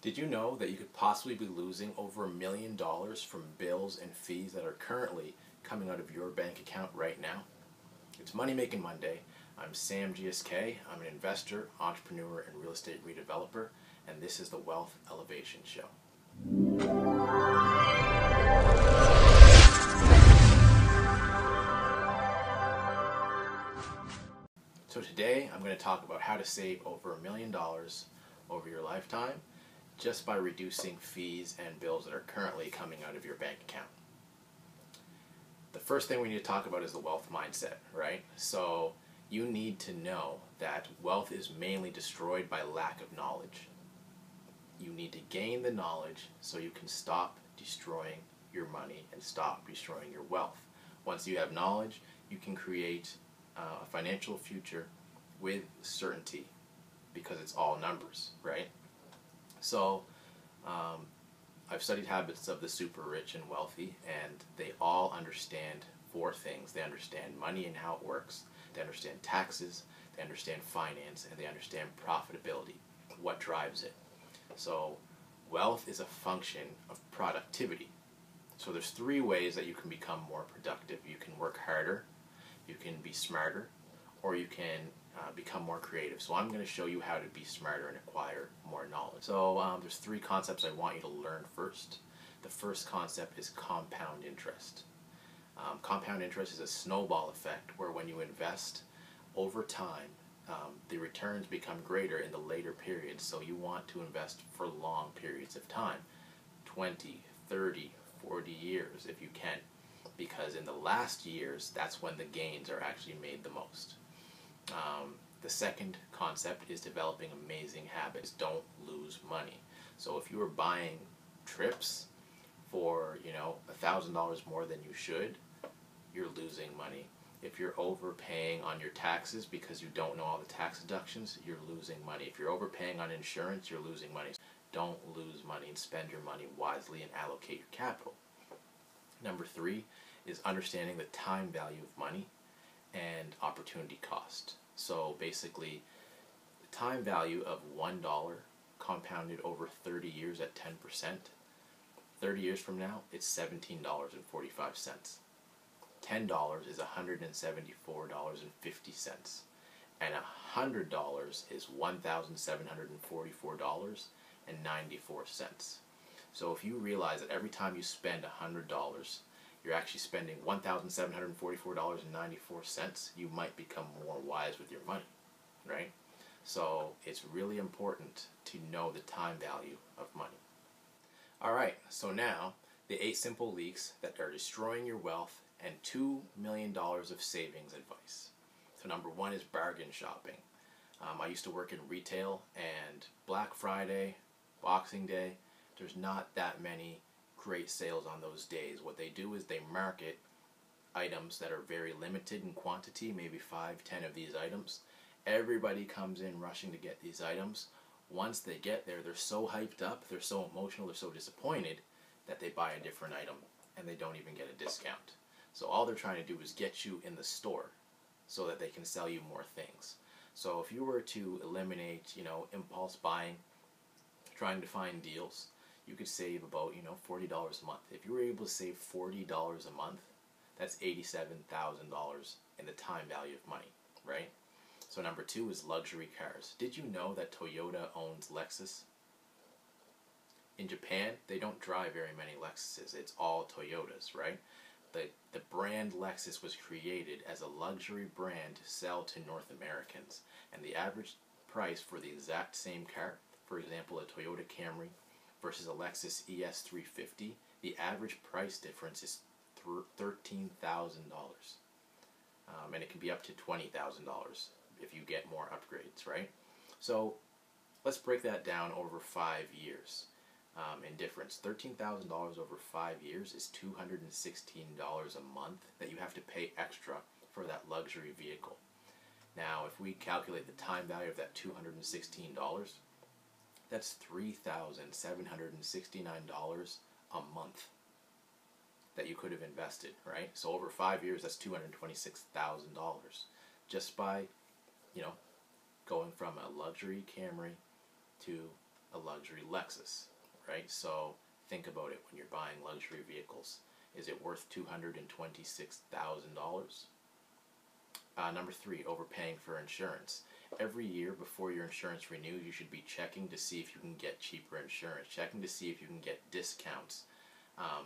Did you know that you could possibly be losing over $1 million from bills and fees that are currently coming out of your bank account right now? It's Money Making Monday. I'm SAMGSK. I'm an investor, entrepreneur, and real estate redeveloper, and this is the Wealth Elevation Show. So today I'm going to talk about how to save over $1 million over your lifetime just by reducing fees and bills that are currently coming out of your bank account. The first thing we need to talk about is the wealth mindset, right? So you need to know that wealth is mainly destroyed by lack of knowledge. You need to gain the knowledge so you can stop destroying your money and stop destroying your wealth. Once you have knowledge, you can create a financial future with certainty because it's all numbers, right? So I've studied habits of the super rich and wealthy, and they all understand four things. They understand money and how it works, they understand taxes, they understand finance, and they understand profitability, what drives it. So wealth is a function of productivity. So there's three ways that you can become more productive. You can work harder, you can be smarter, or you can become more creative. So I'm going to show you how to be smarter and acquire more knowledge. So there's three concepts I want you to learn first. The first concept is compound interest. Compound interest is a snowball effect where when you invest over time, the returns become greater in the later periods. So you want to invest for long periods of time, 20, 30, 40 years if you can, because in the last years, that's when the gains are actually made the most. The second concept is developing amazing habits. Don't lose money. So if you are buying trips for, $1,000 more than you should, you're losing money. If you're overpaying on your taxes because you don't know all the tax deductions, you're losing money. If you're overpaying on insurance, you're losing money. Don't lose money and spend your money wisely and allocate your capital. Number three is understanding the time value of money and opportunity cost. So basically, the time value of $1 compounded over 30 years at 10%, 30 years from now, it's $17.45. $10 is $174.50. And $100 is $1,744.94. So if you realize that every time you spend $100, you're actually spending $1,744.94, you might become more wise with your money, right? So it's really important to know the time value of money. All right, so now the 8 simple leaks that are destroying your wealth and $2 million of savings advice. So number one is bargain shopping. I used to work in retail, and Black Friday, Boxing Day, there's not that many great sales on those days. What they do is they market items that are very limited in quantity, maybe 5, 10 of these items. Everybody comes in rushing to get these items. Once they get there, they're so hyped up, they're so emotional, they're so disappointed that they buy a different item and they don't even get a discount. So all they're trying to do is get you in the store so that they can sell you more things. So if you were to eliminate, impulse buying, trying to find deals, you could save about, $40 a month. If you were able to save $40 a month, that's $87,000 in the time value of money, right? So number two is luxury cars. Did you know that Toyota owns Lexus? In Japan, they don't drive very many Lexuses. It's all Toyotas, right? The brand Lexus was created as a luxury brand to sell to North Americans. And the average price for the exact same car, for example, a Toyota Camry versus a Lexus ES350, the average price difference is $13,000. And it can be up to $20,000 if you get more upgrades, right? So let's break that down over 5 years. In difference, $13,000 over 5 years is $216 a month that you have to pay extra for that luxury vehicle. Now, if we calculate the time value of that $216, that's $3,769 a month that you could have invested, right? So over 5 years, that's $226,000 just by, going from a luxury Camry to a luxury Lexus, right? So think about it when you're buying luxury vehicles. Is it worth $226,000? Number three, overpaying for insurance. Every year before your insurance renews, you should be checking to see if you can get cheaper insurance, checking to see if you can get discounts,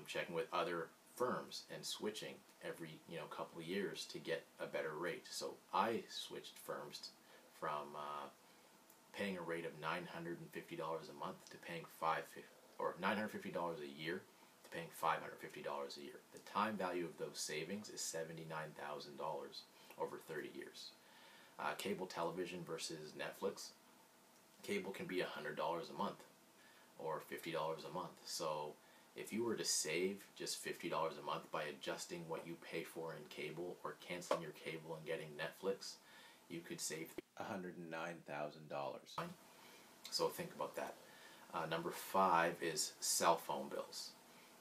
checking with other firms and switching every couple of years to get a better rate. So I switched firms from paying a rate of $950 a month to paying $950 a year to paying $550 a year. The time value of those savings is $79,000 over 30 years. Cable television versus Netflix. Cable can be $100 a month or $50 a month. So if you were to save just $50 a month by adjusting what you pay for in cable or canceling your cable and getting Netflix, you could save $109,000. So think about that. Number five is cell phone bills.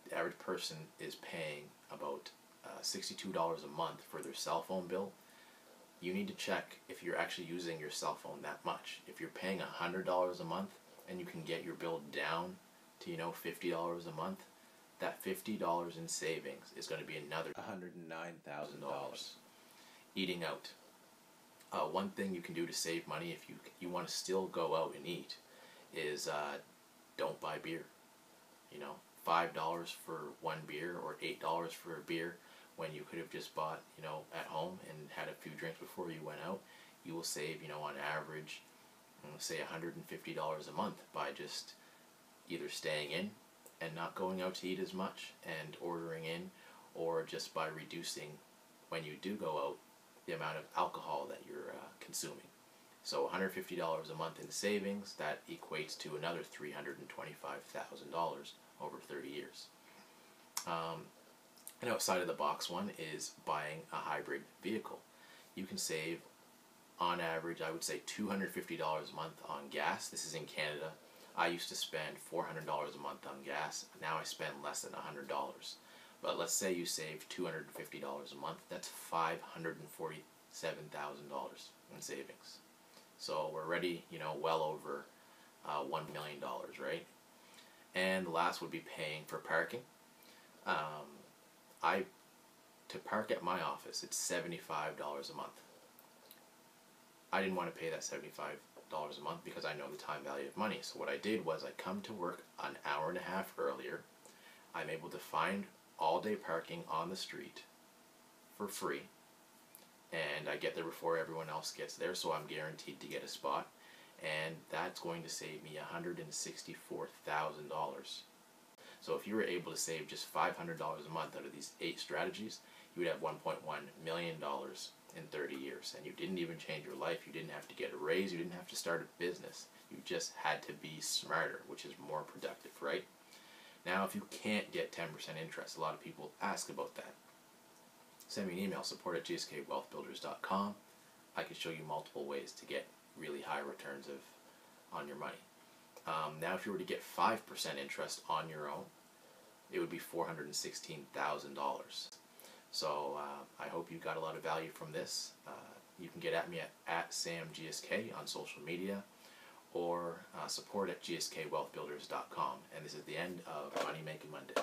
The average person is paying about $62 a month for their cell phone bill. You need to check if you're actually using your cell phone that much. If you're paying $100 a month and you can get your bill down to $50 a month, that $50 in savings is going to be another $109,000. Eating out. One thing you can do to save money if you want to still go out and eat is don't buy beer. $5 for one beer or $8 for a beer when you could have just bought at home and had a few drinks before you went out. You will save on average say $150 a month by just either staying in and not going out to eat as much and ordering in, or just by reducing, when you do go out, the amount of alcohol that you're consuming. So $150 a month in savings, that equates to another $325,000 over 30 years. An outside of the box one is buying a hybrid vehicle. You can save, on average, I would say $250 a month on gas. This is in Canada. I used to spend $400 a month on gas. Now I spend less than $100. But let's say you save $250 a month. That's $547,000 in savings. So we're already, well over $1 million, right? And the last would be paying for parking. To park at my office, it's $75 a month. I didn't want to pay that $75 a month because I know the time value of money. So what I did was I come to work an hour and a half earlier. I'm able to find all-day parking on the street for free, and I get there before everyone else gets there, so I'm guaranteed to get a spot, and that's going to save me $164,000. So if you were able to save just $500 a month out of these 8 strategies, you would have $1.1 million in 30 years, and you didn't even change your life. You didn't have to get a raise. You didn't have to start a business. You just had to be smarter, which is more productive, right? Now, if you can't get 10% interest, a lot of people ask about that. Send me an email, support@gskwealthbuilders.com. I can show you multiple ways to get really high returns on your money. Now, if you were to get 5% interest on your own, it would be $416,000. So I hope you got a lot of value from this. You can get at me at SAMGSK on social media, or support@gskwealthbuilders.com. And this is the end of Money Making Monday.